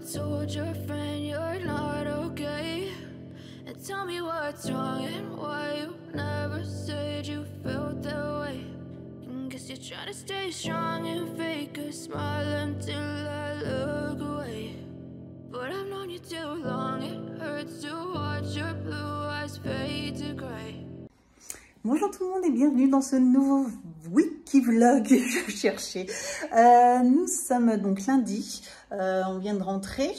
told your friend you're not okay? And tell me what's wrong and why you never said you felt that way. And guess you're trying to stay strong and fake a smile until I look away. But I've known you too long, it hurts to watch your blue eyes fade to grey. Bonjour tout le monde et bienvenue dans ce nouveau wiki vlog, je cherchais. Nous sommes donc lundi, on vient de rentrer.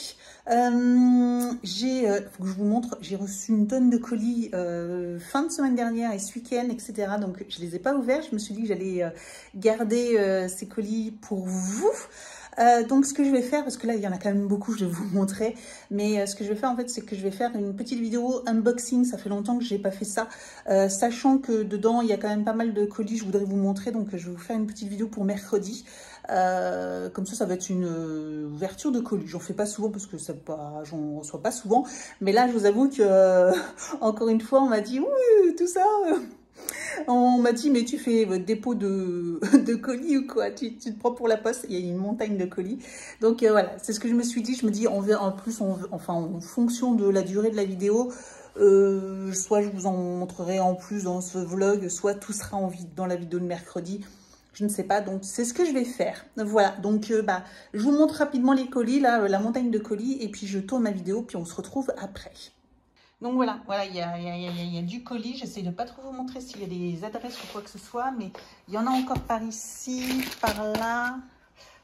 Faut que je vous montre, j'ai reçu une tonne de colis fin de semaine dernière et ce week-end, etc. Donc je les ai pas ouverts, je me suis dit que j'allais garder ces colis pour vous. Donc ce que je vais faire, parce que là il y en a quand même beaucoup, je vais vous montrer, mais ce que je vais faire en fait c'est que je vais faire une petite vidéo unboxing. Ça fait longtemps que j'ai pas fait ça, sachant que dedans il y a quand même pas mal de colis, je voudrais vous montrer, donc je vais vous faire une petite vidéo pour mercredi. Comme ça va être une ouverture de colis. J'en fais pas souvent parce que j'en reçois pas souvent, mais là je vous avoue que encore une fois on m'a dit oui tout ça. On m'a dit, mais tu fais votre dépôt de colis ou quoi? Tu te prends pour la poste? Il y a une montagne de colis. Donc voilà, c'est ce que je me suis dit. Je me dis, en plus, en fonction de la durée de la vidéo, soit je vous en montrerai en plus dans ce vlog, soit tout sera dans la vidéo de mercredi. Je ne sais pas, donc c'est ce que je vais faire. Voilà, donc je vous montre rapidement les colis, là, la montagne de colis, et puis je tourne ma vidéo, puis on se retrouve après. Donc voilà, il y a du colis. J'essaie de pas trop vous montrer s'il y a des adresses ou quoi que ce soit, mais il y en a encore par ici, par là.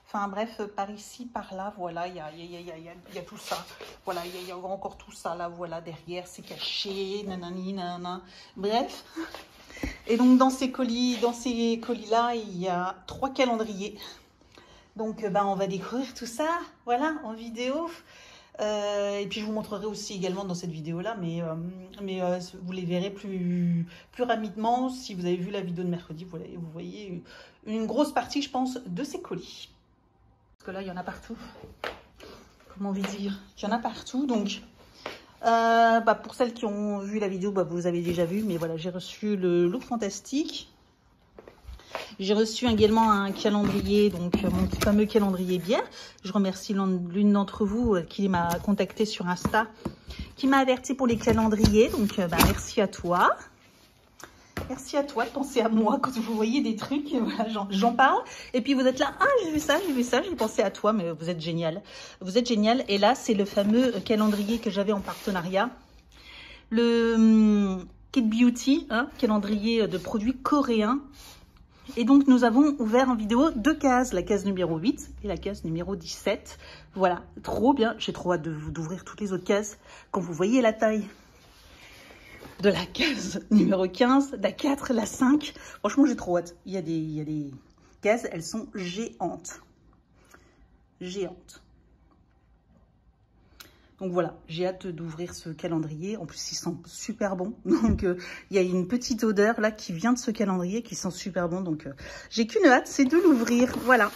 Enfin bref, par ici, par là, voilà, il y a tout ça. Voilà, il y a encore tout ça là, voilà, derrière, c'est caché, nanani, nanana. Bref. Et donc dans ces colis-là, il y a 3 calendriers. Donc on va découvrir tout ça, voilà, en vidéo. Et puis je vous montrerai aussi également dans cette vidéo-là, mais vous les verrez plus rapidement. Si vous avez vu la vidéo de mercredi, vous voyez une grosse partie, je pense, de ces colis. Parce que là, il y en a partout. Comment envie de dire? Il y en a partout, donc... pour celles qui ont vu la vidéo, vous avez déjà vu, mais voilà, j'ai reçu le Look Fantastique. J'ai reçu également un calendrier, donc mon fameux calendrier bière. Je remercie l'une d'entre vous qui m'a contacté sur Insta, qui m'a averti pour les calendriers. Donc merci à toi. Merci à toi de penser à moi quand vous voyez des trucs. Voilà, j'en parle. Et puis vous êtes là, ah j'ai vu ça, j'ai pensé à toi, mais vous êtes génial. Vous êtes génial. Et là, c'est le fameux calendrier que j'avais en partenariat. Le Kit Beauty, calendrier de produits coréens. Et donc, nous avons ouvert en vidéo 2 cases, la case numéro 8 et la case numéro 17. Voilà, trop bien. J'ai trop hâte d'ouvrir toutes les autres cases. Quand vous voyez la taille de la case numéro 15, la 4, la 5, franchement, j'ai trop hâte. Il y a des cases, elles sont géantes. Géantes. Donc voilà, j'ai hâte d'ouvrir ce calendrier. En plus, il sent super bon. Donc, il y a une petite odeur là qui vient de ce calendrier qui sent super bon. Donc, j'ai qu'une hâte, c'est de l'ouvrir. Voilà.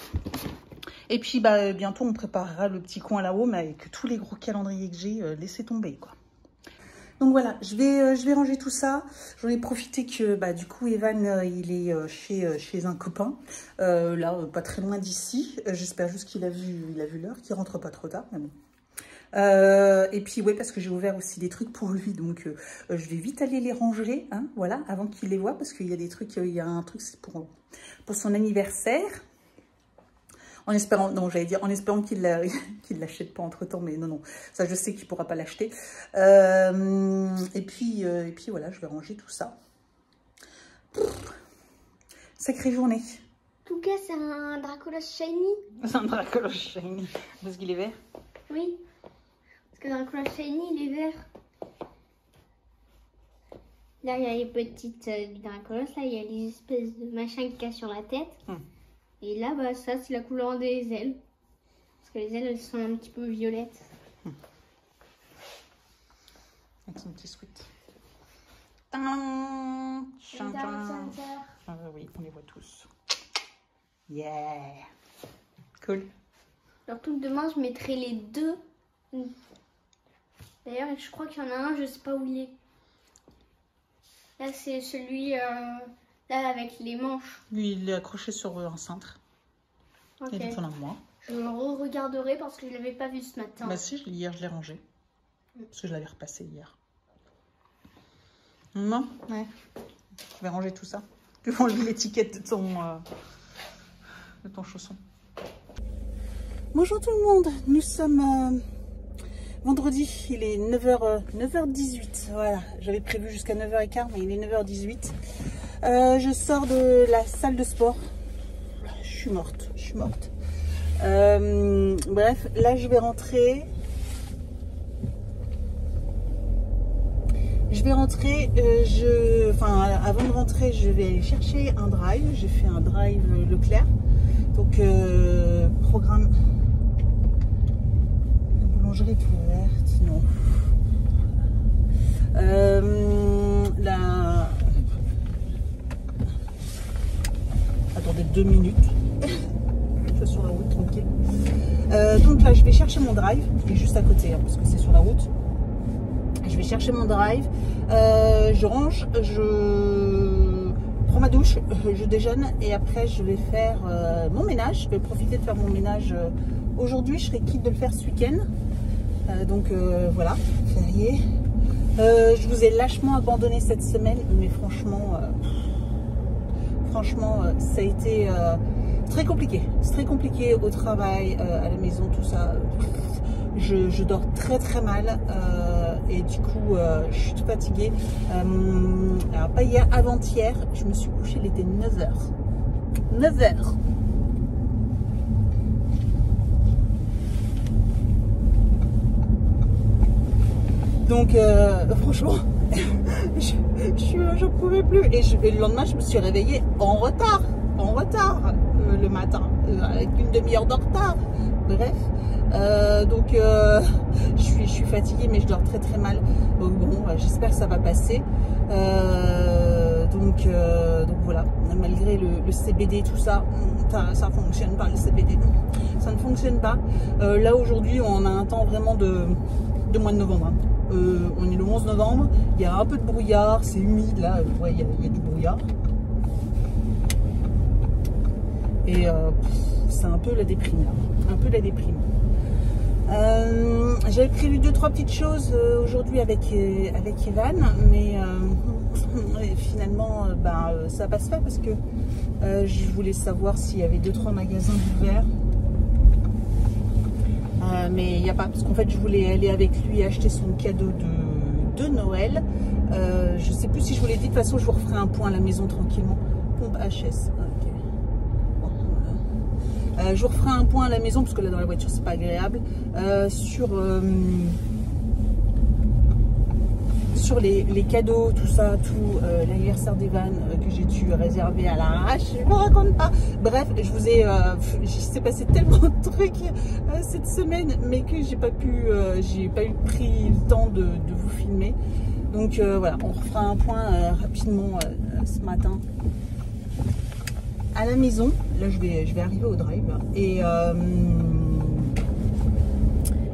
Et puis, bientôt, on préparera le petit coin là-haut, mais avec tous les gros calendriers que j'ai, laissez tomber, quoi. Donc voilà, je vais ranger tout ça. J'en ai profité que du coup Evan il est chez un copain, là pas très loin d'ici. J'espère juste qu'il a vu l'heure, qu'il rentre pas trop tard, mais bon. Et puis ouais, parce que j'ai ouvert aussi des trucs pour lui, donc je vais vite aller les ranger, voilà, avant qu'il les voie, parce qu'il y a des trucs, il y a un truc c'est pour son anniversaire, en espérant, non j'allais dire en espérant qu'il l'achète pas entre temps, mais non, ça je sais qu'il pourra pas l'acheter. Et puis voilà, je vais ranger tout ça. Sacrée journée. En tout cas, c'est un Dracolos Shiny. C'est un Dracolos Shiny, parce qu'il est vert. Oui. Parce que dans le Dracolos Shiny, il est vert. Là, il y a les petites Dracolos. Là, il y a les espèces de machins qu'il y a sur la tête. Et là, ça, c'est la couleur des ailes. Parce que les ailes, elles sont un petit peu violettes. Avec son petit sweat. Oui, on les voit tous. Yeah. Cool. Alors, tout demain, je mettrai les deux. D'ailleurs, je crois qu'il y en a un, je sais pas où il est. Là, c'est celui là avec les manches. Lui, il est accroché sur un cintre. Ok. Il est en moi. Je le re-regarderai parce que je ne l'avais pas vu ce matin. Bah si, hier je l'ai rangé. Parce que je l'avais repassé hier. Non, ouais. Je vais ranger tout ça. Tu vas enlever l'étiquette de ton chausson. Bonjour tout le monde. Nous sommes vendredi. Il est 9h18. Voilà. J'avais prévu jusqu'à 9h15, mais il est 9h18. Je sors de la salle de sport. Je suis morte. Bref, là je vais rentrer. Avant de rentrer, je vais aller chercher un drive. J'ai fait un drive Leclerc. Donc, programme. La boulangerie est ouverte, non. Attendez 2 minutes. Je suis sur la route tranquille. Donc là, je vais chercher mon drive. Il est juste à côté, hein, parce que c'est sur la route. Je vais chercher mon drive, je range, je prends ma douche, je déjeune et après je vais faire mon ménage. Je vais profiter de faire mon ménage aujourd'hui. Je serai quitte de le faire ce week-end. Donc voilà, férié. Je vous ai lâchement abandonné cette semaine, mais franchement, ça a été très compliqué. C'est très compliqué au travail, à la maison, tout ça. Je dors très mal et du coup je suis toute fatiguée. Alors pas hier, avant-hier, je me suis couchée, il était 9h. 9h. Donc franchement, j'en pouvais plus. Et le lendemain, je me suis réveillée en retard le matin, avec une demi-heure de retard. Bref. Donc je suis fatiguée, mais je dors très mal. Donc bon, j'espère que ça va passer. Donc voilà, malgré le CBD, tout ça, ça fonctionne pas, le CBD. Ça ne fonctionne pas. Là aujourd'hui, on a un temps vraiment de mois de novembre. Hein. On est le 11 novembre. Il y a un peu de brouillard, c'est humide là. Ouais, il y a du brouillard. Et c'est un peu la déprime là. Un peu la déprime. J'avais prévu 2-3 petites choses aujourd'hui avec Evan, mais finalement ça passe pas parce que je voulais savoir s'il y avait 2-3 magasins ouverts, mais il n'y a pas, parce qu'en fait je voulais aller avec lui acheter son cadeau de Noël. Je sais plus si je vous l'ai dit, de toute façon je vous referai un point à la maison tranquillement. Pompe HS. Je vous referai un point à la maison parce que là dans la voiture c'est pas agréable sur les cadeaux, tout ça, tout l'anniversaire d'Evan que j'ai dû réserver à l'arrache. Je vous raconte pas. Bref, je vous ai s'est passé tellement de trucs cette semaine, mais que j'ai pas pris le temps de vous filmer. Donc voilà, on refera un point rapidement ce matin. À la maison, là je vais arriver au drive et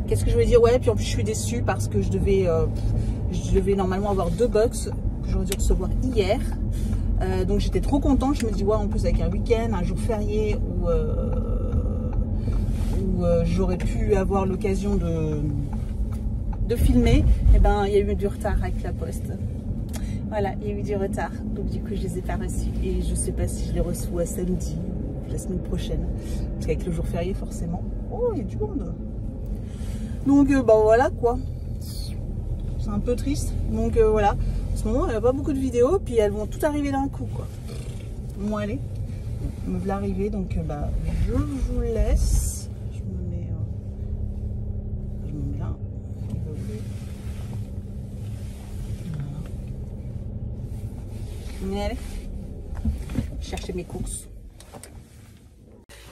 qu'est-ce que je vais dire, ouais, puis en plus je suis déçue parce que je devais normalement avoir 2 box que j'aurais dû recevoir hier, donc j'étais trop contente. Je me dis ouais, en plus avec un week-end, un jour férié où j'aurais pu avoir l'occasion de filmer, et ben il y a eu du retard avec la poste. Voilà, il y a eu du retard, donc du coup je les ai pas reçus et je sais pas si je les reçois samedi ou la semaine prochaine, parce qu'avec le jour férié forcément. Oh, il y a du monde. Donc voilà quoi, c'est un peu triste. Donc voilà, en ce moment il n'y a pas beaucoup de vidéos, puis elles vont toutes arriver d'un coup quoi. Bon allez, me voilà arriver, donc je vous laisse. Je me mets là. Allez, chercher mes courses.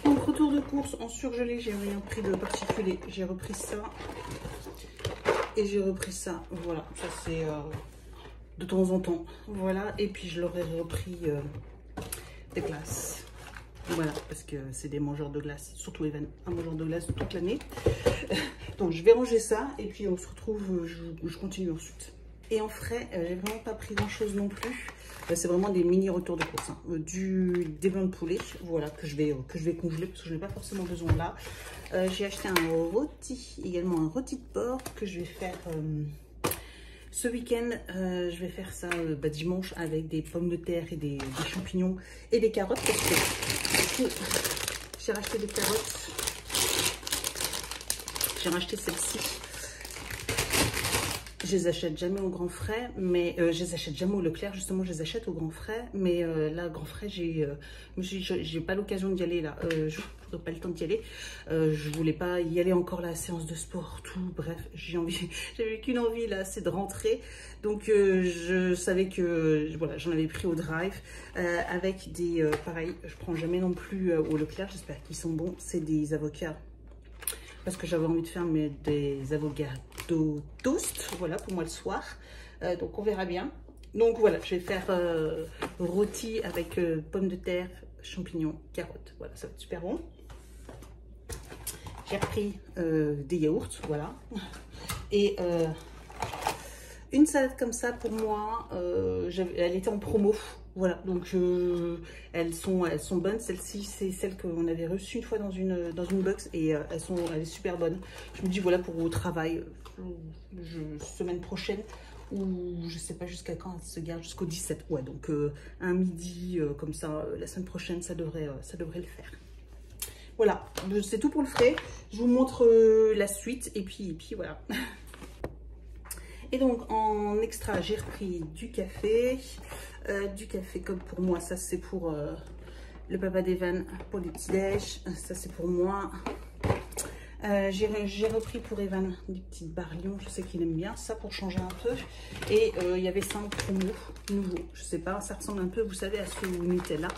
Donc retour de course en surgelé, j'ai rien pris de particulier. J'ai repris ça et j'ai repris ça. Voilà, ça c'est de temps en temps. Voilà, et puis je leur ai repris des glaces. Voilà, parce que c'est des mangeurs de glace, surtout Evan, un mangeur de glace toute l'année. Donc je vais ranger ça et puis on se retrouve, je continue ensuite. Et en frais, j'ai vraiment pas pris grand chose non plus. C'est vraiment des mini retours de course. Hein. Des blancs de poulet, voilà, que je vais congeler parce que je n'ai pas forcément besoin là. J'ai acheté un rôti, également un rôti de porc que je vais faire ce week-end. Je vais faire ça dimanche avec des pommes de terre et des champignons et des carottes. Parce que j'ai racheté des carottes. J'ai racheté celle-ci. Je les achète jamais au grand frais, mais je les achète jamais au Leclerc, justement, je les achète au grand frais. Mais là, grand frais, j'ai pas l'occasion d'y aller là. Je n'aurai pas le temps d'y aller. Je voulais pas y aller encore la séance de sport, tout. Bref, j'avais qu'une envie là, c'est de rentrer. Donc je savais que voilà, j'en avais pris au drive avec des pareil. Je prends jamais non plus au Leclerc. J'espère qu'ils sont bons. C'est des avocats. Parce que j'avais envie de faire des avocados toast, voilà, pour moi le soir. Donc on verra bien. Donc voilà, je vais faire rôti avec pommes de terre, champignons, carottes. Voilà, ça va être super bon. J'ai repris des yaourts, voilà. Et une salade comme ça, pour moi, elle était en promo. Voilà, donc elles sont bonnes. Celle-ci, c'est celle qu'on avait reçue une fois dans une box et elle est super bonne. Je me dis, voilà, pour au travail, semaine prochaine, ou je sais pas jusqu'à quand elle se garde, jusqu'au 17. Ouais, donc un midi, comme ça, la semaine prochaine, ça devrait le faire. Voilà, c'est tout pour le frais. Je vous montre la suite et puis voilà. Et donc en extra, j'ai repris du café. Du café comme pour moi, ça c'est pour le papa d'Evan pour les petits déj. Ça c'est pour moi. J'ai repris pour Evan des petites barres Lion. Je sais qu'il aime bien ça pour changer un peu. Et il y avait 5 promos nouveaux. Je sais pas, ça ressemble un peu, vous savez, à ce Nutella.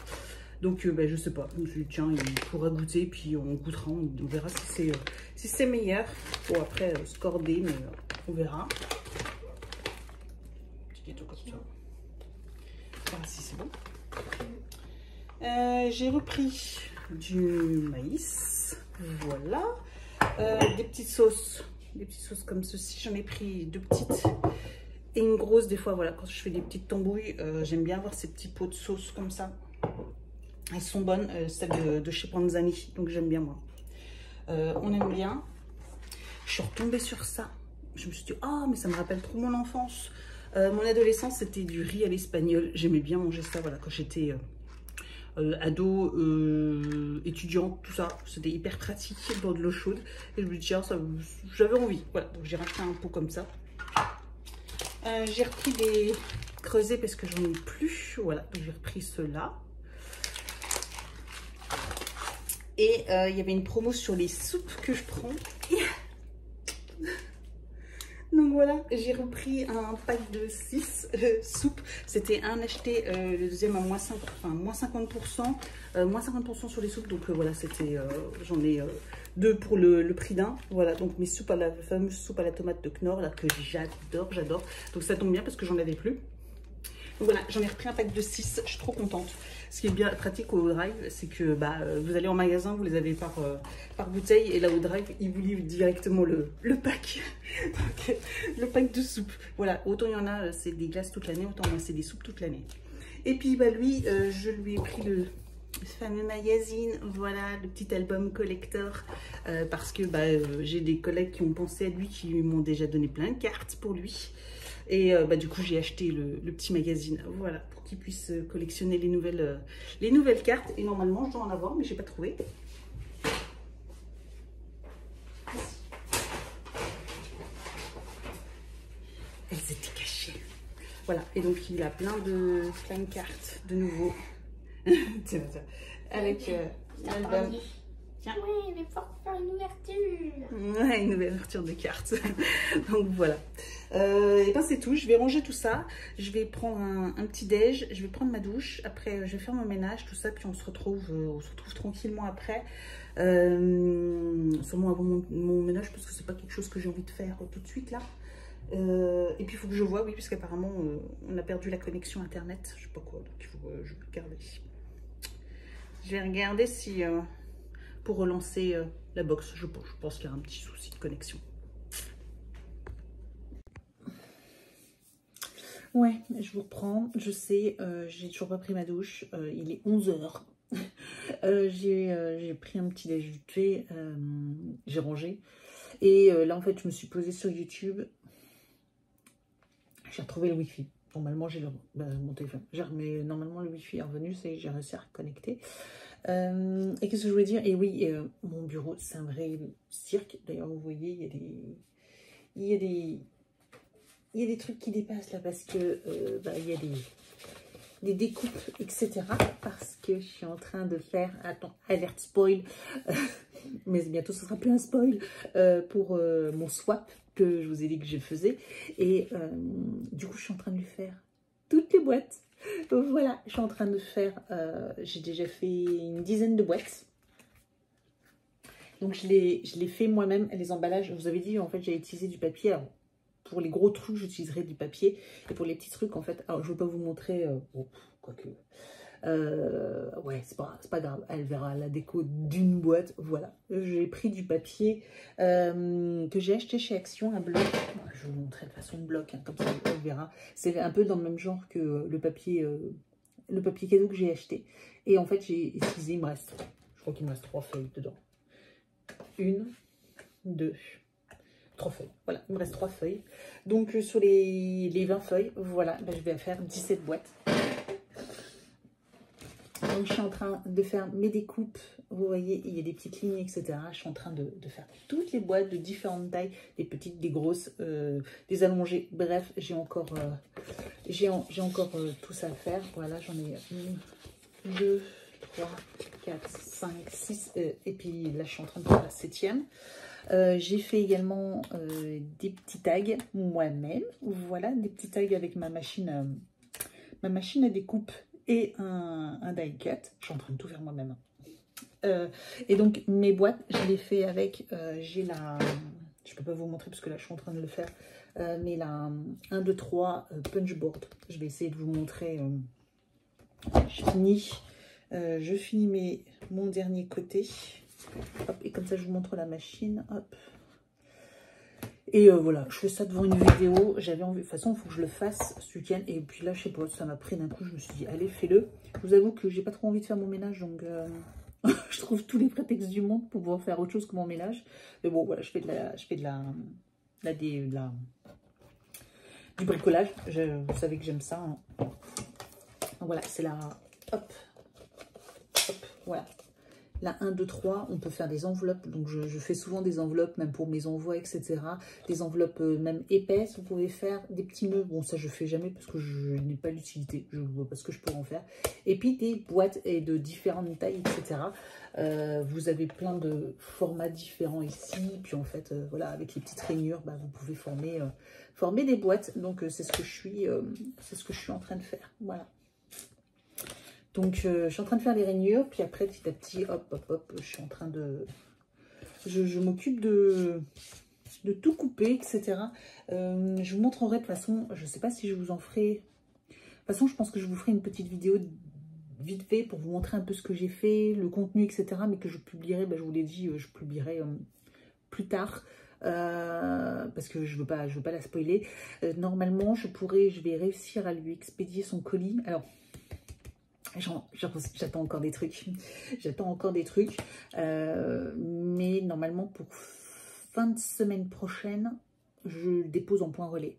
Donc je sais pas. Je me suis dit, tiens, il pourra goûter, puis on goûtera, on verra si c'est meilleur. Bon après, scordé, mais on verra. Petit gâteau comme ça. Voilà, si c'est bon. J'ai repris du maïs, voilà. Des petites sauces comme ceci. J'en ai pris 2 petites et une grosse. Des fois, voilà, quand je fais des petites tambouilles, j'aime bien avoir ces petits pots de sauce comme ça. Elles sont bonnes, celles de chez Panzani, donc j'aime bien moi. On aime bien. Je suis retombée sur ça. Je me suis dit, ah, mais ça me rappelle trop mon enfance. Mon adolescence, c'était du riz à l'espagnol. J'aimais bien manger ça, voilà, quand j'étais ado, étudiante, tout ça. C'était hyper pratique dans de l'eau chaude. Et je me dis, tiens, j'avais envie. Voilà, donc j'ai racheté un pot comme ça. J'ai repris des creusets parce que j'en ai plus. Voilà, donc j'ai repris ceux-là. Et il y avait une promo sur les soupes que je prends. Donc voilà, j'ai repris un pack de 6 soupes. C'était un acheté, le deuxième à moins 50%. Moins 50% sur les soupes. Donc voilà, c'était, j'en ai 2 pour le prix d'un. Voilà, donc mes soupes la fameuse soupe à la tomate de Knorr, là, que j'adore. Donc ça tombe bien parce que j'en avais plus. Donc voilà, j'en ai repris un pack de 6, je suis trop contente. Ce qui est bien pratique au drive, c'est que vous allez en magasin, vous les avez par bouteille, et là au drive, ils vous livrent directement le pack. Donc, le pack de soupe. Voilà, autant il y en a, c'est des glaces toute l'année, autant moi c'est des soupes toute l'année. Et puis lui, je lui ai pris le fameux magazine, voilà, le petit album collector, parce que j'ai des collègues qui ont pensé à lui, qui m'ont déjà donné plein de cartes pour lui. Et du coup, j'ai acheté le petit magazine, voilà, pour qu'il puisse collectionner les nouvelles cartes. Et normalement, je dois en avoir, mais j'ai pas trouvé. Elles étaient cachées. Voilà, et donc il a plein de cartes de nouveau. Avec l'album. Tiens. Oui, mais faut faire une ouverture. Ouais, une ouverture de cartes. Donc voilà. Et c'est tout. Je vais ranger tout ça. Je vais prendre un petit déj. Je vais prendre ma douche. Après, je vais faire mon ménage, tout ça. Puis on se retrouve tranquillement après. Sûrement avant mon ménage, parce que c'est pas quelque chose que j'ai envie de faire tout de suite là. Et puis il faut que je vois, oui, puisqu'apparemment on a perdu la connexion internet. Je sais pas quoi. Donc il faut que je regarde. Je vais regarder si pour relancer la box, je pense qu'il y a un petit souci de connexion. Ouais, je vous reprends. Je sais, j'ai toujours pas pris ma douche. Il est 11 h. J'ai pris un petit déj vite fait. J'ai rangé. Et là, en fait, je me suis posée sur YouTube. J'ai retrouvé le Wi-Fi. Normalement, j'ai mon téléphone. Normalement, le Wi-Fi est revenu. J'ai réussi à reconnecter. Et qu'est-ce que je voulais dire? Et oui, mon bureau, c'est un vrai cirque. D'ailleurs, vous voyez, il y a des trucs qui dépassent là parce que il y a des découpes, etc. Parce que je suis en train de faire, attends, alerte spoil, mais bientôt ce sera plus un spoil, pour mon swap que je vous ai dit que je faisais. Et du coup, je suis en train de lui faire toutes les boîtes. Donc voilà, je suis en train de faire, j'ai déjà fait une dizaine de boîtes. Donc je l'ai fait moi-même, les emballages. Je vous avais dit, en fait, j'ai utilisé du papier. Alors, pour les gros trucs, j'utiliserai du papier. Et pour les petits trucs, en fait, alors je ne vais pas vous montrer, quoique, ouais, c'est pas grave. Elle verra la déco d'une boîte. Voilà, j'ai pris du papier que j'ai acheté chez Action, un bloc. Je vais vous montrer de façon bloc, hein, comme ça, on verra. C'est un peu dans le même genre que le papier cadeau que j'ai acheté. Et en fait, j'ai utilisé, il me reste, je crois qu'il me reste 3 feuilles dedans. 1, 2, 3 feuilles. Voilà, il me reste 3 feuilles. Donc sur les 20 feuilles, voilà, je vais faire 17 boîtes. Donc je suis en train de faire mes découpes. Vous voyez, il y a des petites lignes, etc. Je suis en train de faire toutes les boîtes de différentes tailles, des petites, des grosses, des allongées. Bref, j'ai encore tout ça à faire. Voilà, j'en ai 1, 2, 3, 4, 5, 6. Et puis là, je suis en train de faire la 7e. J'ai fait également des petits tags moi-même. Voilà, des petits tags avec ma machine à découpe et un die cut. Je suis en train de tout faire moi-même. Et donc mes boîtes, je les fais avec, j'ai la, je peux pas vous montrer parce que là je suis en train de le faire, mais la 1, 2, 3 punch board. Je vais essayer de vous montrer. Je finis mon dernier côté. Hop, et comme ça je vous montre la machine. Hop. Et voilà, je fais ça devant une vidéo. J'avais envie, de toute façon, il faut que je le fasse ce week-end. Et puis là, je sais pas, ça m'a pris d'un coup. Je me suis dit, allez, fais-le. Je vous avoue que j'ai pas trop envie de faire mon ménage. Donc, je trouve tous les prétextes du monde pour pouvoir faire autre chose que mon ménage. Mais bon, voilà, je fais du bricolage. Vous savez que j'aime ça. Hein. Donc, voilà, c'est la... Hop. Hop, voilà. La 1, 2, 3, on peut faire des enveloppes. Donc, je fais souvent des enveloppes, même pour mes envois, etc. Des enveloppes même épaisses. Vous pouvez faire des petits nœuds. Bon, ça, je fais jamais parce que je n'ai pas l'utilité. Je ne vois pas ce que je peux en faire. Et puis, des boîtes et de différentes tailles, etc. Vous avez plein de formats différents ici. Puis, en fait, voilà, avec les petites rainures, vous pouvez former des boîtes. Donc, c'est ce que je suis en train de faire. Voilà. Donc, je suis en train de faire les rainures, puis après, petit à petit, hop, hop, hop, je suis en train de... Je m'occupe de tout couper, etc. Je vous montrerai de toute façon, je ne sais pas si je vous en ferai... De toute façon, je pense que je vous ferai une petite vidéo vite fait pour vous montrer un peu ce que j'ai fait, le contenu, etc. Mais que je publierai, je vous l'ai dit, je publierai plus tard. Parce que je veux pas la spoiler. Normalement, je vais réussir à lui expédier son colis. Alors... J'attends encore des trucs. Mais normalement, pour fin de semaine prochaine, je le dépose en point relais.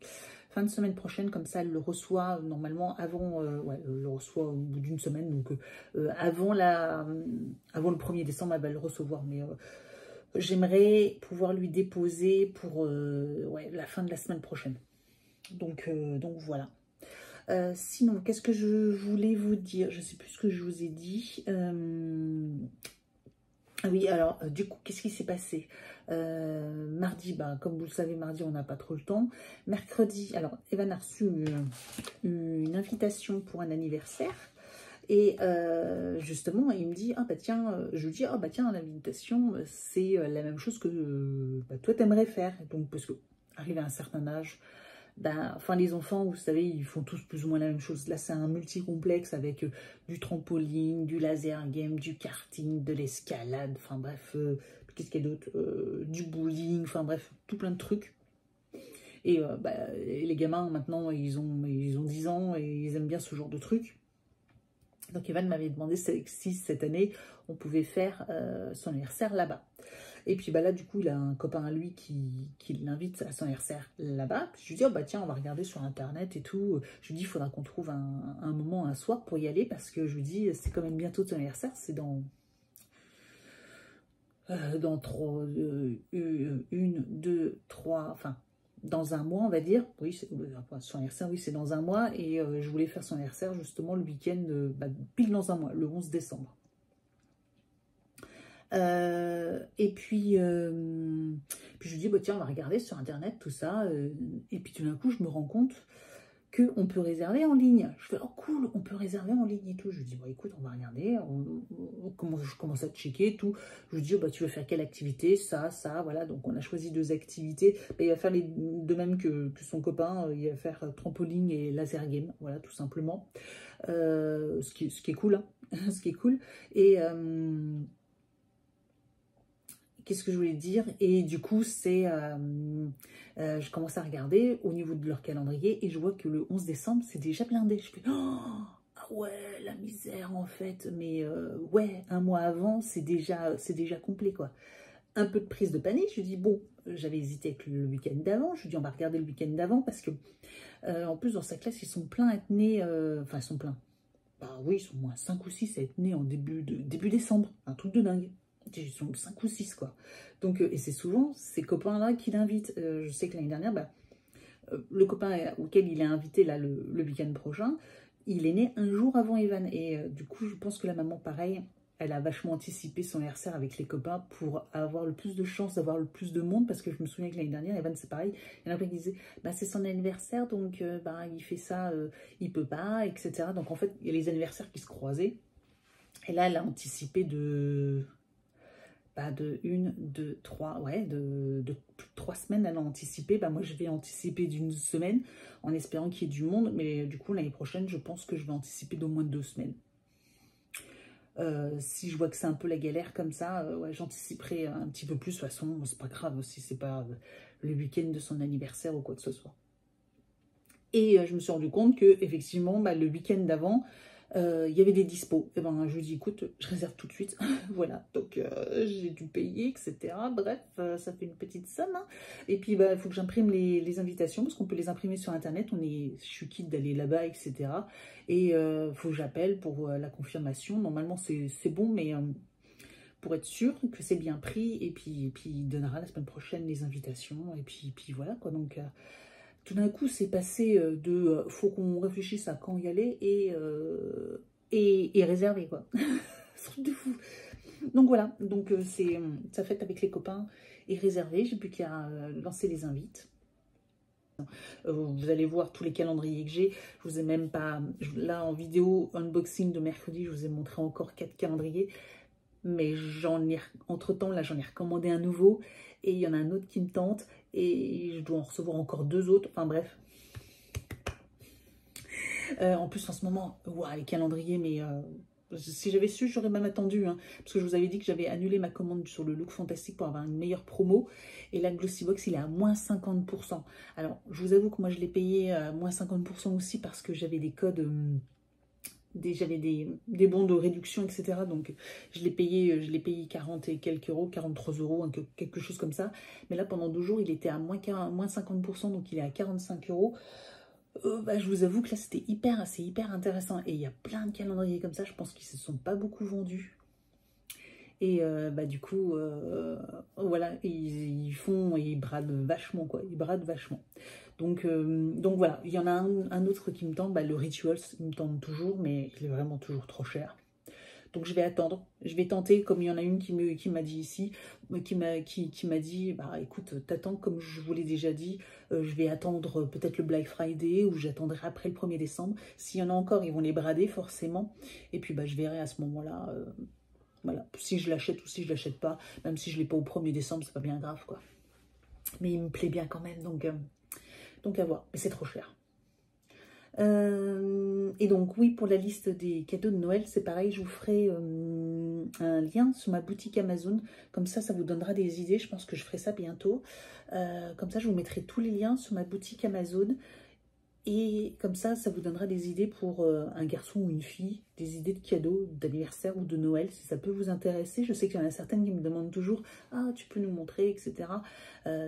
Fin de semaine prochaine, comme ça, elle le reçoit normalement avant... elle le reçoit au bout d'une semaine. Donc, avant le 1er décembre, elle va le recevoir. Mais j'aimerais pouvoir lui déposer pour la fin de la semaine prochaine. Donc voilà. Sinon, qu'est-ce que je voulais vous dire? Je ne sais plus ce que je vous ai dit. Ah oui, alors, du coup, qu'est-ce qui s'est passé? Mardi, comme vous le savez, mardi, on n'a pas trop le temps. Mercredi, alors, Evan a reçu une invitation pour un anniversaire. Et justement, il me dit, je lui dis, tiens, l'invitation, c'est la même chose que toi, t'aimerais faire. Donc, parce que, arrivé à un certain âge... les enfants, vous savez, ils font tous plus ou moins la même chose. Là, c'est un multi-complexe avec du trampoline, du laser game, du karting, de l'escalade, enfin bref, qu'est-ce qu'il y a d'autre, du bowling, enfin bref, tout plein de trucs. Et les gamins, maintenant, ils ont 10 ans et ils aiment bien ce genre de trucs. Donc Evan m'avait demandé si cette année, on pouvait faire son anniversaire là-bas. Et puis là, du coup, il a un copain à lui qui l'invite à son anniversaire là-bas. Puis je lui dis, oh bah tiens, on va regarder sur Internet et tout. Je lui dis, il faudra qu'on trouve un moment, un soir pour y aller, parce que je lui dis, c'est quand même bientôt ton anniversaire, c'est dans 3, enfin, dans un mois, on va dire. Oui, son anniversaire, oui, c'est dans un mois. Et je voulais faire son anniversaire, justement, le week-end, pile dans un mois, le 11 décembre. Et puis je lui dis, bah, tiens, on va regarder sur Internet, tout ça. Et puis tout d'un coup, je me rends compte qu'on peut réserver en ligne. Je fais, oh cool, on peut réserver en ligne et tout. Je lui dis, bon, écoute, on va regarder. Je commence à checker tout. Je lui dis, oh, bah, tu veux faire quelle activité? Ça, voilà. Donc, on a choisi 2 activités. Bah, il va faire de même que son copain. Il va faire trampoline et laser game. Voilà, tout simplement. Ce qui est cool, hein. Ce qui est cool. Et... qu'est-ce que je voulais dire? Et du coup, je commence à regarder au niveau de leur calendrier et je vois que le 11 décembre, c'est déjà blindé. Je fais, oh, ah ouais, la misère en fait. Mais ouais, un mois avant, c'est déjà complet, quoi. Un peu de prise de panique. Je dis, bon, j'avais hésité avec le week-end d'avant. Je dis, on va regarder le week-end d'avant parce que, en plus, dans sa classe, ils sont pleins à être nés. Enfin, ils sont pleins. Bah oui, ils sont moins 5 ou 6 à être nés en début décembre. Un truc de dingue. Ils sont 5 ou 6, quoi. Donc, et c'est souvent ces copains-là qui l'invitent. Je sais que l'année dernière, le copain auquel il est invité là, le week-end prochain, il est né un jour avant Evan. Et du coup, je pense que la maman, pareil, elle a vachement anticipé son anniversaire avec les copains pour avoir le plus de chance d'avoir le plus de monde. Parce que je me souviens que l'année dernière, Evan, c'est pareil. Il y en a plein qui disaient, c'est son anniversaire, donc il fait ça, il peut pas, etc. Donc, en fait, il y a les anniversaires qui se croisaient. Et là, elle a anticipé de 3 semaines, elle a anticipé. Moi, je vais anticiper d'1 semaine en espérant qu'il y ait du monde. Mais du coup, l'année prochaine, je pense que je vais anticiper d'au moins 2 semaines. Si je vois que c'est un peu la galère comme ça, ouais, j'anticiperai un petit peu plus. De toute façon, c'est pas grave si c'est pas le week-end de son anniversaire ou quoi que ce soit. Et je me suis rendu compte que effectivement, le week-end d'avant, il y avait des dispos. Et je lui dis, écoute, je réserve tout de suite. Voilà, donc j'ai dû payer, etc. Bref, ça fait une petite somme. Hein. Et puis, il faut que j'imprime les invitations, parce qu'on peut les imprimer sur Internet. Je suis quitte d'aller là-bas, etc. Et il faut que j'appelle pour la confirmation. Normalement, c'est bon, mais pour être sûr que c'est bien pris. Et puis, il donnera la semaine prochaine les invitations. Et puis voilà, quoi. Donc... tout d'un coup, c'est passé faut qu'on réfléchisse à quand y aller et réserver, quoi. Truc de fou. Donc voilà, donc ça fête avec les copains et réservé. J'ai plus qu'à lancer les invites. Vous allez voir tous les calendriers que j'ai. Je vous ai même pas... Là, en vidéo unboxing de mercredi, je vous ai montré encore 4 calendriers. Mais entre-temps, là, j'en ai recommandé un nouveau. Et il y en a un autre qui me tente. Et je dois en recevoir encore 2 autres. Enfin bref. En plus, en ce moment, les calendriers, mais si j'avais su, j'aurais même attendu. Hein, parce que je vous avais dit que j'avais annulé ma commande sur le Look Fantastique pour avoir une meilleure promo. Et là, Glossybox, il est à moins 50%. Alors, je vous avoue que moi, je l'ai payé à moins 50% aussi parce que j'avais des codes... j'avais des bons de réduction, etc. Donc, je l'ai payé 40 et quelques euros, 43 euros, quelque chose comme ça. Mais là, pendant 2 jours, il était à moins 50%, donc il est à 45 euros. Je vous avoue que là, c'est hyper intéressant. Et il y a plein de calendriers comme ça, je pense qu'ils ne se sont pas beaucoup vendus. Et du coup, voilà, ils bradent vachement, quoi. Ils bradent vachement. Donc voilà, il y en a un autre qui me tente, le Rituals, il me tente toujours, mais il est vraiment toujours trop cher. Donc je vais attendre, je vais tenter, comme il y en a une qui m'a dit ici, qui m'a dit, écoute, t'attends, comme je vous l'ai déjà dit, je vais attendre peut-être le Black Friday, ou j'attendrai après le 1er décembre. S'il y en a encore, ils vont les brader forcément, et puis je verrai à ce moment-là, voilà, si je l'achète ou si je l'achète pas, même si je l'ai pas au 1er décembre, c'est pas bien grave, quoi. Mais il me plaît bien quand même, donc à voir, mais c'est trop cher. Et donc oui, pour la liste des cadeaux de Noël, c'est pareil, je vous ferai un lien sur ma boutique Amazon, comme ça vous donnera des idées. Je pense que je ferai ça bientôt, comme ça je vous mettrai tous les liens sur ma boutique Amazon, et comme ça vous donnera des idées pour un garçon ou une fille, des idées de cadeaux d'anniversaire ou de Noël, si ça peut vous intéresser. Je sais qu'il y en a certaines qui me demandent toujours « Ah, tu peux nous montrer, etc. »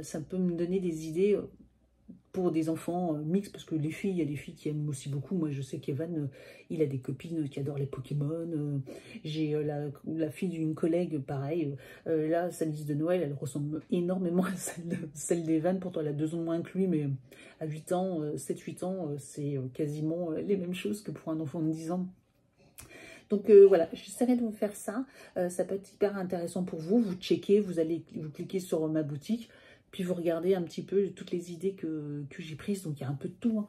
Ça peut me donner des idées pour des enfants mixtes, parce que les filles, il y a des filles qui aiment aussi beaucoup. Moi, je sais qu'Evan, il a des copines qui adorent les Pokémon. J'ai la fille d'une collègue, pareil. Là, sa liste de Noël, elle ressemble énormément à celle d'Evan. Pourtant, elle a 2 ans de moins que lui, mais à 8 ans, 7-8 ans, c'est quasiment les mêmes choses que pour un enfant de 10 ans. Donc voilà, j'essaierai de vous faire ça. Ça peut être hyper intéressant pour vous. Vous checkez, vous cliquez sur ma boutique. Puis vous regardez un petit peu toutes les idées que j'ai prises. Donc il y a un peu de tout. Hein.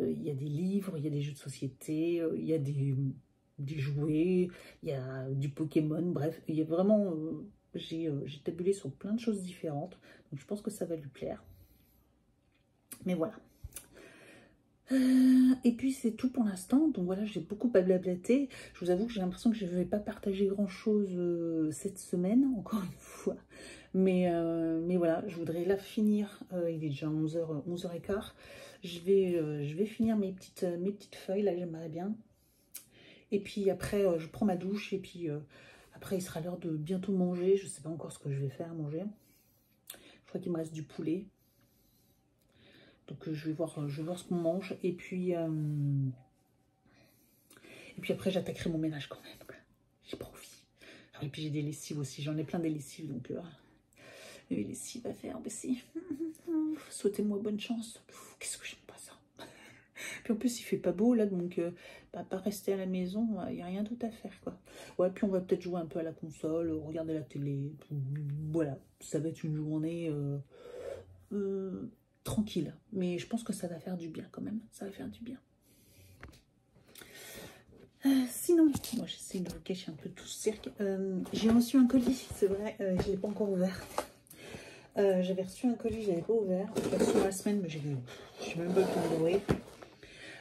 Il y a des livres, il y a des jeux de société, il y a des jouets, il y a du Pokémon. Bref, il y a vraiment... j'ai tabulé sur plein de choses différentes. Donc je pense que ça va lui plaire. Mais voilà. Et puis c'est tout pour l'instant. Donc voilà, j'ai beaucoup blablaté. Je vous avoue que j'ai l'impression que je ne vais pas partager grand chose cette semaine, encore une fois. Mais voilà, je voudrais là finir. Il est déjà 11h15. Je vais finir mes petites feuilles. Là, j'aimerais bien. Et puis après, je prends ma douche. Et puis après, il sera l'heure de bientôt manger. Je ne sais pas encore ce que je vais faire manger. Je crois qu'il me reste du poulet. Donc je vais voir ce qu'on mange. Et puis après, j'attaquerai mon ménage quand même. J'ai pas envie. Ah, et puis j'ai des lessives aussi. J'en ai plein des lessives. Donc les lessives à faire. Mais si. Souhaitez-moi bonne chance. Qu'est-ce que j'aime pas ça. Puis en plus, il fait pas beau là. Donc pas rester à la maison. Il n'y a rien d'autre à faire, quoi. Ouais, puis on va peut-être jouer un peu à la console. Regarder la télé. Voilà. Ça va être une journée... tranquille, mais je pense que ça va faire du bien quand même, ça va faire du bien. Sinon, moi j'essaie de vous cacher un peu tout ce cirque. J'ai reçu un colis, c'est vrai, je ne l'ai pas encore ouvert. J'avais reçu un colis, je l'avais pas ouvert, je l'ai reçu la semaine, mais je sais même pas pu l'ouvrir.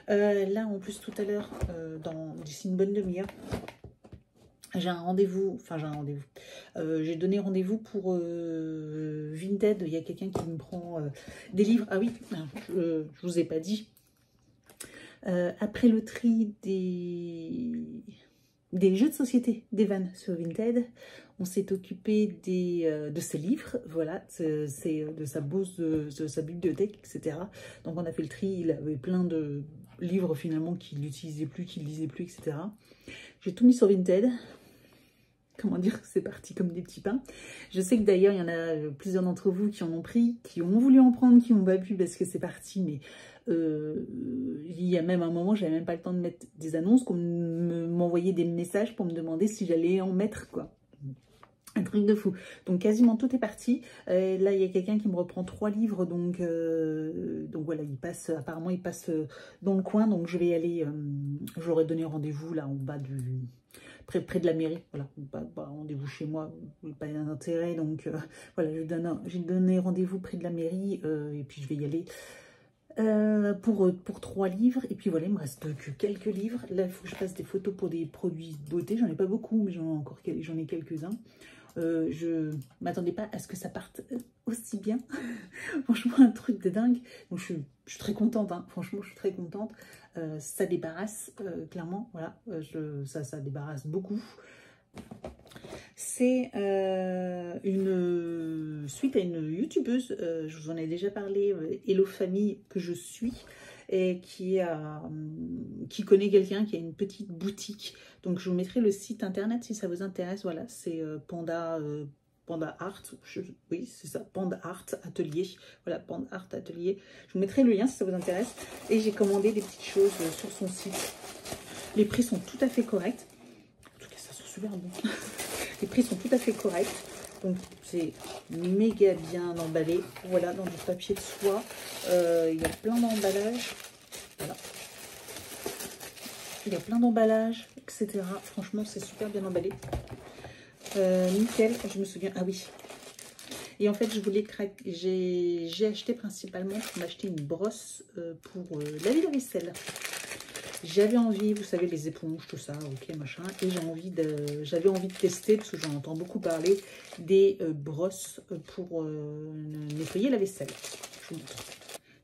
Là en plus tout à l'heure, d'ici une bonne demi-heure, j'ai un rendez-vous, j'ai donné rendez-vous pour Vinted. Il y a quelqu'un qui me prend des livres. Ah oui, je vous ai pas dit. Après le tri des jeux de société d'Evan sur Vinted, on s'est occupé de ses livres, voilà, c'est de sa bourse, de sa bibliothèque, etc. Donc on a fait le tri, il avait plein de livres finalement qu'il n'utilisait plus, qu'il lisait plus, etc. J'ai tout mis sur Vinted. Comment dire, c'est parti comme des petits pains. Je sais que d'ailleurs, il y en a plusieurs d'entre vous qui en ont pris, qui ont voulu en prendre, qui n'ont pas pu parce que c'est parti. Mais il y a même un moment, j'avais même pas le temps de mettre des annonces, qu'on m'envoyait des messages pour me demander si j'allais en mettre, quoi. Un truc de fou. Donc quasiment tout est parti. Là, il y a quelqu'un qui me reprend 3 livres. Donc voilà, apparemment, il passe dans le coin. Donc je vais y aller. J'aurais donné rendez-vous là en bas près de la mairie. Voilà, rendez-vous chez moi. Pas d'intérêt. Donc voilà, j'ai donné rendez-vous près de la mairie. Et puis je vais y aller. Pour 3 livres, et puis voilà, il me reste que quelques livres. Là, il faut que je fasse des photos pour des produits de beauté. J'en ai pas beaucoup, mais j'en ai quelques-uns. Je m'attendais pas à ce que ça parte aussi bien. Franchement, un truc de dingue. Donc, je suis très contente, hein. Franchement, je suis très contente. Ça débarrasse, clairement, voilà. Ça débarrasse beaucoup. C'est une suite à une youtubeuse, je vous en ai déjà parlé, Hello Famille, que je suis, et qui connaît quelqu'un qui a une petite boutique. Donc je vous mettrai le site internet si ça vous intéresse. Voilà, c'est Panda Art, oui c'est ça, Panda Art Atelier. Voilà, Panda Art Atelier. Je vous mettrai le lien si ça vous intéresse. Et j'ai commandé des petites choses sur son site. Les prix sont tout à fait corrects. En tout cas, ça sent super bon. Les prix sont tout à fait corrects. Donc, c'est méga bien emballé. Voilà, dans du papier de soie. Il y a plein d'emballages. Voilà. Il y a plein d'emballages, etc. Franchement, c'est super bien emballé. Nickel. Je me souviens. Ah oui. Et en fait, je voulais craquer. J'ai acheté principalement pour m'acheter une brosse pour laver la vaisselle. J'avais envie, vous savez, les éponges, tout ça, ok, machin. Et j'avais envie de tester, parce que j'en entends beaucoup parler, des brosses pour nettoyer la vaisselle. Je vous montre.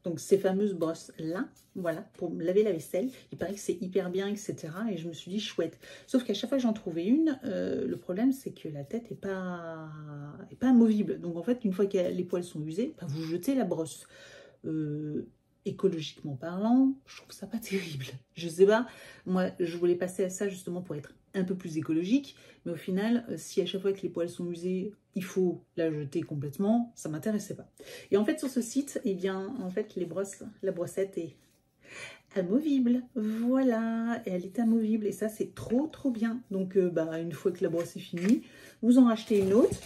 Donc, ces fameuses brosses-là, voilà, pour laver la vaisselle. Il paraît que c'est hyper bien, etc. Et je me suis dit, chouette. Sauf qu'à chaque fois que j'en trouvais une, le problème, c'est que la tête n'est pas amovible. Donc, en fait, une fois que les poils sont usés, bah, vous jetez la brosse. Écologiquement parlant, je trouve ça pas terrible. Je sais pas, moi, je voulais passer à ça justement pour être un peu plus écologique. Mais au final, si à chaque fois que les poils sont usés, il faut la jeter complètement, ça m'intéressait pas. Et en fait, sur ce site, eh bien, en fait, la brossette est amovible. Voilà, et elle est amovible. Et ça, c'est trop, trop bien. Donc, bah, une fois que la brosse est finie, vous en rachetez une autre,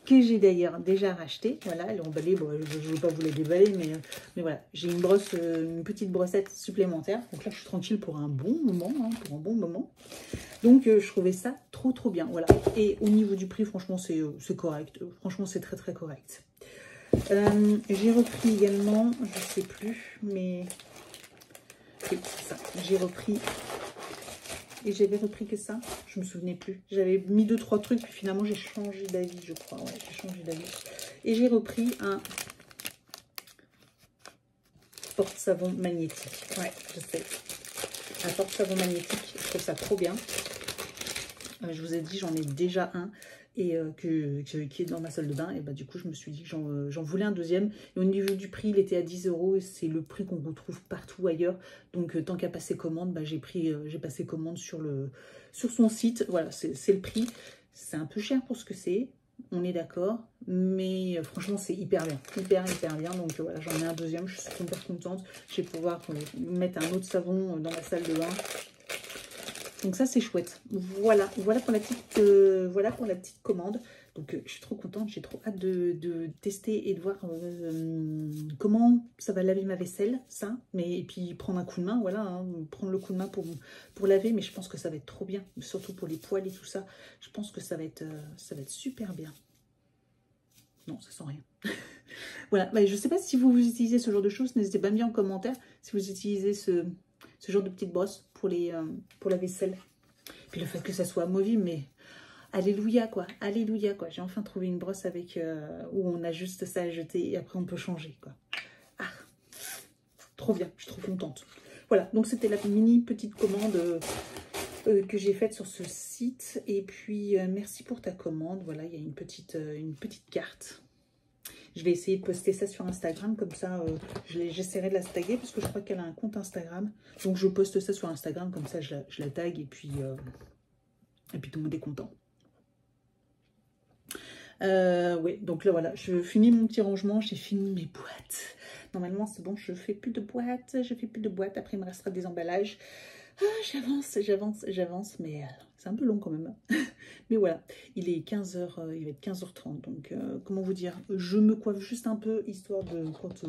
que j'ai d'ailleurs déjà racheté. Voilà, elle est emballée. Bon, je ne vais pas vous la déballer, mais voilà, j'ai une brosse, une petite brossette supplémentaire. Donc là, je suis tranquille pour un bon moment, hein, pour un bon moment. Donc, je trouvais ça trop, trop bien. Voilà. Et au niveau du prix, franchement, c'est correct. Franchement, c'est très, très correct. J'ai repris également, je ne sais plus, mais oui, c'est ça. J'ai repris. Et j'avais repris que ça, je me souvenais plus. J'avais mis 2-3 trucs, puis finalement j'ai changé d'avis, je crois. Ouais, j'ai changé d'avis. Et j'ai repris un porte-savon magnétique. Ouais, je sais. Un porte-savon magnétique, je trouve ça trop bien. Je vous ai dit, j'en ai déjà un et qui est dans ma salle de bain. Et bah du coup, je me suis dit que j'en voulais un deuxième. Et au niveau du prix, il était à 10 €. Et c'est le prix qu'on retrouve partout ailleurs. Donc, tant qu'à passer commande, bah, j'ai passé commande sur son site. Voilà, c'est le prix. C'est un peu cher pour ce que c'est. On est d'accord. Mais franchement, c'est hyper bien. Hyper bien. Donc, voilà, j'en ai un deuxième. Je suis super contente. Je vais pouvoir mettre un autre savon dans ma salle de bain. Donc ça, c'est chouette. Voilà pour la petite commande. Donc, je suis trop contente. J'ai trop hâte de tester et de voir comment ça va laver ma vaisselle, ça. Et puis, prendre un coup de main, voilà. Hein, prendre le coup de main pour laver. Mais je pense que ça va être trop bien. Surtout pour les poils et tout ça. Je pense que ça va être super bien. Non, ça sent rien. Voilà. Bah, je ne sais pas si vous utilisez ce genre de choses. N'hésitez pas à me dire en commentaire si vous utilisez ce genre de petite brosse pour la vaisselle. Puis le fait que ça soit amovible, mais alléluia quoi, alléluia quoi. J'ai enfin trouvé une brosse avec où on a juste ça à jeter et après on peut changer quoi. Ah, trop bien, je suis trop contente. Voilà, donc c'était la mini petite commande que j'ai faite sur ce site. Et puis merci pour ta commande. Voilà, il y a une petite carte. Je vais essayer de poster ça sur Instagram, comme ça j'essaierai de la taguer parce que je crois qu'elle a un compte Instagram. Donc je poste ça sur Instagram, comme ça je la tag et puis tout le monde est content. Oui, donc là voilà, je finis mon petit rangement, j'ai fini mes boîtes. Normalement c'est bon, je fais plus de boîtes, après il me restera des emballages. J'avance, mais c'est un peu long quand même. Mais voilà, il est 15h, il va être 15h30, donc comment vous dire, je me coiffe juste un peu, histoire de, quand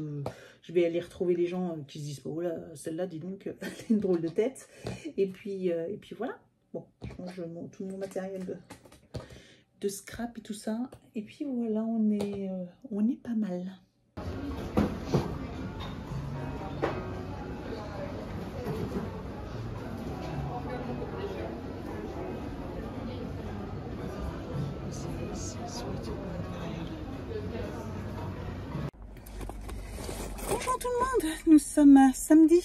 je vais aller retrouver les gens qui se disent, oh là, celle-là, dis donc, elle a une drôle de tête. Et puis voilà, bon, je range tout mon matériel de scrap et tout ça. Et puis voilà, on est pas mal. Bonjour tout le monde, nous sommes samedi.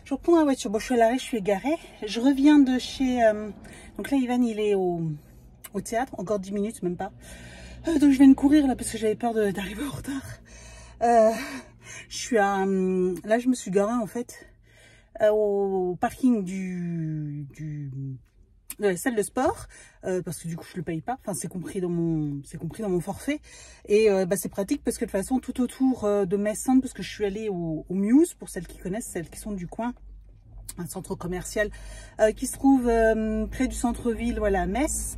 Je reprends la voiture, bon je suis à l'arrêt, je suis égarée. Je reviens de chez... donc là Ivan il est au théâtre, encore 10 minutes même pas. Donc je viens de courir là parce que j'avais peur d'arriver en retard. Je suis à... là je me suis garée en fait au parking de la salle de sport, parce que du coup je le paye pas, enfin c'est compris dans mon forfait, et c'est pratique parce que de toute façon tout autour de mes centres, parce que je suis allée au Muse, pour celles qui connaissent, celles qui sont du coin, un centre commercial qui se trouve près du centre-ville, voilà, à Metz.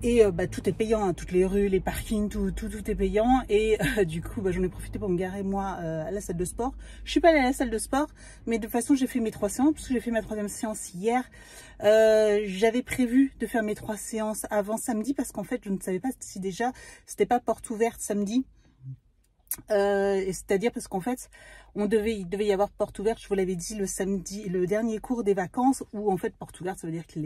Et tout est payant, hein, toutes les rues, les parkings, tout est payant. Et du coup, j'en ai profité pour me garer moi à la salle de sport. Je suis pas allée à la salle de sport, mais de toute façon, j'ai fait mes 3 séances, parce que j'ai fait ma 3e séance hier. J'avais prévu de faire mes 3 séances avant samedi, parce qu'en fait, je ne savais pas si déjà, c'était pas porte ouverte samedi. C'est-à-dire parce qu'en fait il devait y avoir porte ouverte, je vous l'avais dit, le samedi, le dernier cours des vacances, où en fait porte ouverte ça veut dire que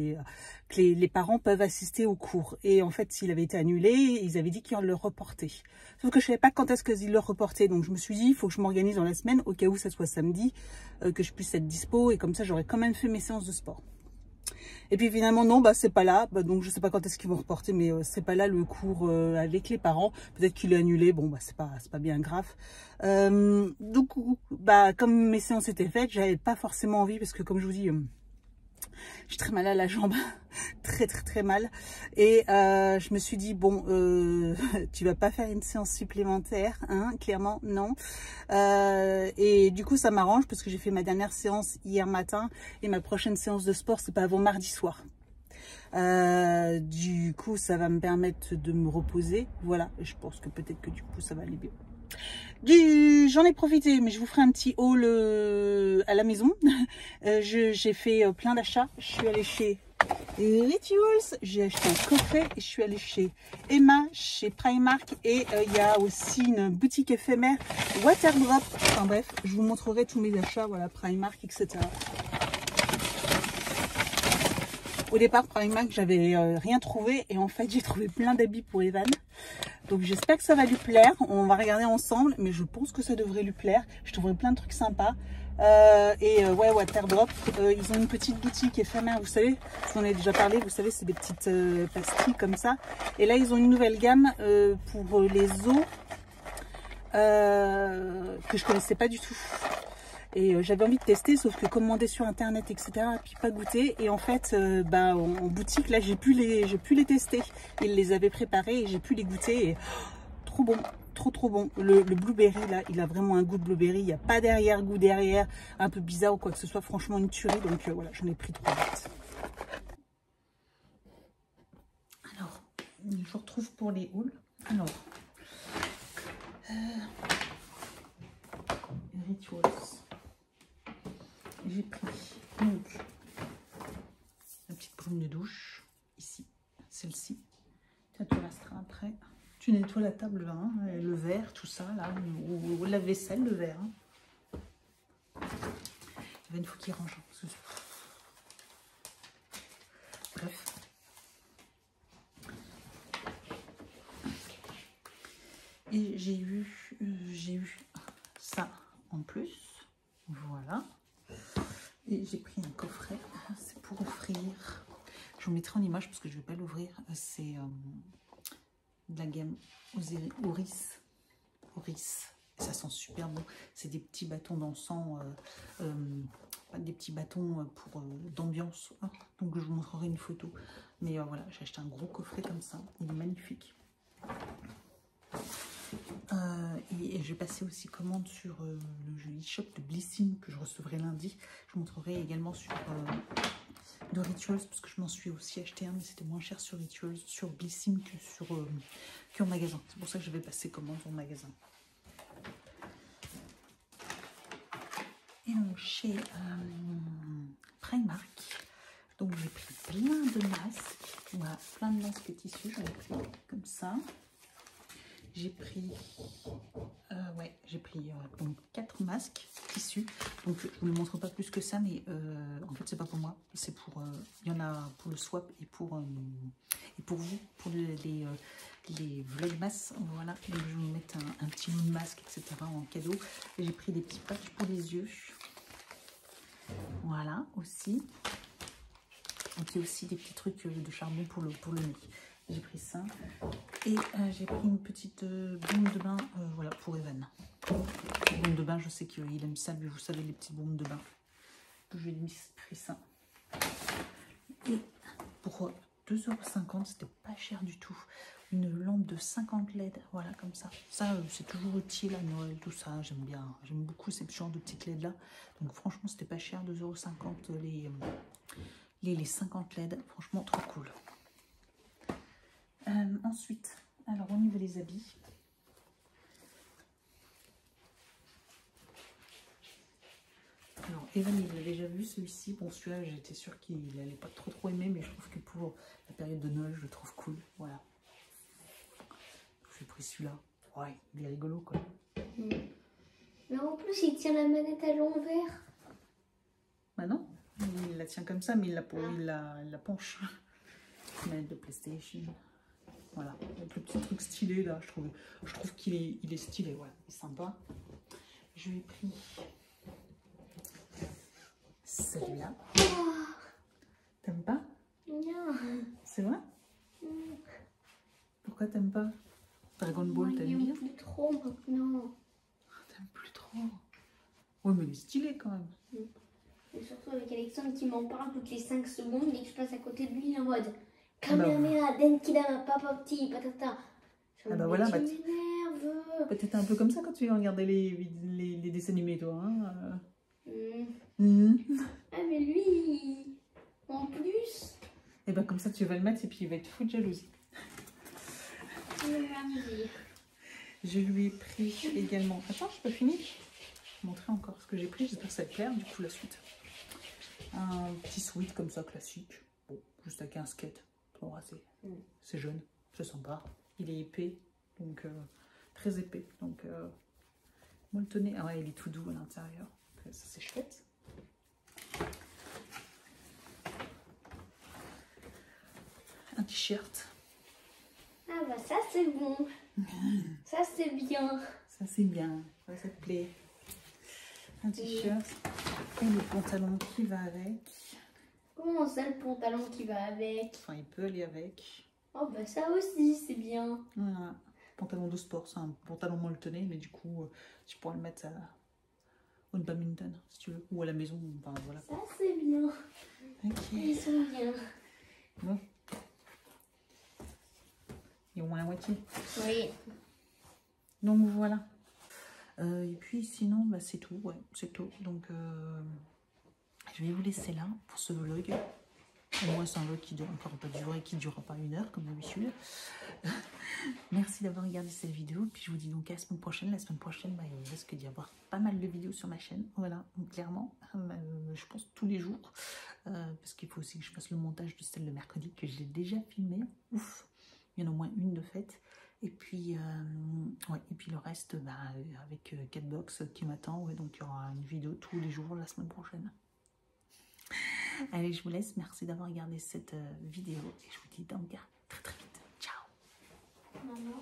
les parents peuvent assister au cours, et en fait s'il avait été annulé, ils avaient dit qu'ils le reportaient, sauf que je savais pas quand est-ce qu'ils le reportaient, donc je me suis dit il faut que je m'organise dans la semaine au cas où ça soit samedi, que je puisse être dispo, et comme ça j'aurais quand même fait mes séances de sport. Et puis finalement non, c'est pas là, donc je sais pas quand est-ce qu'ils vont reporter, mais c'est pas là le cours avec les parents, peut-être qu'il est annulé, bon c'est pas bien grave. Donc comme mes séances étaient faites, j'avais pas forcément envie, parce que comme je vous dis, j'ai très mal à la jambe, très mal, et je me suis dit bon, tu vas pas faire une séance supplémentaire, hein, clairement non. Et du coup ça m'arrange, parce que j'ai fait ma dernière séance hier matin, et ma prochaine séance de sport c'est pas avant mardi soir. Du coup ça va me permettre de me reposer, voilà, et je pense que peut-être que du coup ça va aller bien. J'en ai profité, mais je vous ferai un petit haul à la maison. J'ai fait plein d'achats. Je suis allée chez Rituals, j'ai acheté un coffret, et je suis allée chez Emma, chez Primark, et il y a aussi une boutique éphémère Waterdrop. Enfin bref, je vous montrerai tous mes achats, voilà, Primark, etc. Au départ, Primark, j'avais rien trouvé, et en fait j'ai trouvé plein d'habits pour Evan. Donc j'espère que ça va lui plaire, on va regarder ensemble, mais je pense que ça devrait lui plaire. Je trouverai plein de trucs sympas. Ouais, Waterdrop, ils ont une petite boutique éphémère, vous savez, j'en ai déjà parlé, vous savez, c'est des petites pastilles comme ça. Et là, ils ont une nouvelle gamme pour les os que je connaissais pas du tout. Et j'avais envie de tester, sauf que commander sur internet, etc., puis pas goûter. Et en fait, en boutique, là, j'ai pu les tester. Ils les avaient préparés et j'ai pu les goûter. Et trop bon, trop bon. Le blueberry, là, il a vraiment un goût de blueberry. Il n'y a pas d'arrière-goût derrière, un peu bizarre ou quoi que ce soit. Franchement, une tuerie. Donc voilà, j'en ai pris 3 boîtes. Alors, je vous retrouve pour les hauls. Alors, Rituals. J'ai pris donc la petite brume de douche, ici, celle-ci. Ça te restera après. Tu nettoies la table, hein, le verre, tout ça, là, ou la vaisselle, le verre. Hein. Il faut qu'il range. Bref. Et j'ai eu ça en plus. Voilà. Et j'ai pris un coffret, c'est pour offrir. Je vous mettrai en image parce que je ne vais pas l'ouvrir. C'est de la gamme Oris. Ça sent super bon. C'est des petits bâtons d'encens, des petits bâtons pour d'ambiance. Donc je vous montrerai une photo. Mais voilà, j'ai acheté un gros coffret comme ça. Il est magnifique. Et je vais passer aussi commande sur le joli shop de Blissim que je recevrai lundi. Je vous montrerai également sur de Rituals parce que je m'en suis aussi acheté un, mais c'était moins cher sur Rituals, sur Blissim que qu'en magasin. C'est pour ça que je vais passer commande en magasin. Et donc chez Primark, donc j'ai pris plein de masques. Voilà, plein de masques tissus, j'en ai pris comme ça. J'ai pris, donc 4 masques tissus. Donc je vous le montre pas plus que ça, mais en fait c'est pas pour moi, c'est pour, il y en a pour le swap et pour vous, pour les vlogmas. Voilà, donc je vais vous mettre un petit lot de masque, etc. en cadeau. J'ai pris des petits patchs pour les yeux. Voilà aussi. Donc il y a aussi des petits trucs de charbon pour le nez. J'ai pris ça et j'ai pris une petite baume de bain, voilà, pour Evan. Baume de bain, je sais qu'il aime ça, mais vous savez, les petites baumes de bain. Je lui ai pris ça. Et pour 2,50 €, c'était pas cher du tout. Une lampe de 50 LED, voilà, comme ça. Ça, c'est toujours utile à Noël, tout ça. J'aime bien, j'aime beaucoup ces genre de petites LED là. Donc franchement, c'était pas cher, 2,50 € les 50 LED. Franchement, trop cool. Ensuite, alors au niveau des habits, alors Evan il l'a déjà vu celui-ci, bon celui-là j'étais sûre qu'il allait pas trop aimer, mais je trouve que pour la période de Noël je le trouve cool, voilà. J'ai pris celui-là, ouais il est rigolo quoi. Mais en plus il tient la manette à l'envers. Bah non, il la tient comme ça, mais il la penche. Manette de PlayStation. Voilà, avec le petit truc stylé là, je trouve qu'il est stylé, voilà, il est sympa. Je lui ai pris celui-là. T'aimes pas? Non. C'est vrai? Pourquoi t'aimes pas? Dragon Ball, t'aimes bien? Plus trop maintenant. T'aimes plus trop? Oui, mais il est stylé quand même. Et surtout avec Alexandre qui m'en parle toutes les 5 secondes et que je passe à côté de lui en mode Kamehameha, Denkidama, Papa Petit, patata. Ah bah voilà, tu m'énerves. peut-être un peu comme ça quand tu regardais les dessins animés, toi. Hein Ah mais lui, en plus. Et bah comme ça tu vas le mettre et puis il va être fou de jalousie. Je lui ai pris également... Attends, je peux finir. Je vais vous montrer encore ce que j'ai pris, j'espère que ça va te plaire du coup la suite. Un petit sweat comme ça classique, bon, juste avec un skate. Bon, c'est jaune, c'est sympa. Il est épais, donc très épais, donc molletonné. Ah ouais, il est tout doux à l'intérieur, ça c'est chouette. Un t-shirt. Ah bah ça c'est bon, ça c'est bien. Ça c'est bien, ça te plaît. Un t-shirt et le pantalon qui va avec. Comment ça le pantalon qui va avec? Enfin, il peut aller avec. Oh bah ça aussi c'est bien. Voilà. Pantalon de sport, c'est un pantalon molletonné, mais du coup, tu pourras le mettre au badminton si tu veux, ou à la maison. Enfin, voilà. Ça c'est bien. Ok. Ils sont bien. Bon. Et au moins la moitié. Oui. Donc voilà. Et puis sinon, bah, c'est tout. Ouais, c'est tout. Donc je vais vous laisser là pour ce vlog. Au moins c'est un vlog qui dure encore un peu de durée, qui ne durera pas 1 heure comme d'habitude. Merci d'avoir regardé cette vidéo. Puis je vous dis donc à la semaine prochaine. La semaine prochaine, bah, il risque d'y avoir pas mal de vidéos sur ma chaîne. Voilà, donc clairement, je pense tous les jours. Parce qu'il faut aussi que je fasse le montage de celle de mercredi que j'ai déjà filmé. Ouf, il y en a au moins une de faite. Et puis, ouais, et puis le reste, bah, avec Catbox qui m'attend. Ouais, donc il y aura une vidéo tous les jours la semaine prochaine. Allez, je vous laisse. Merci d'avoir regardé cette vidéo. Et je vous dis donc à très très vite. Ciao. Maman.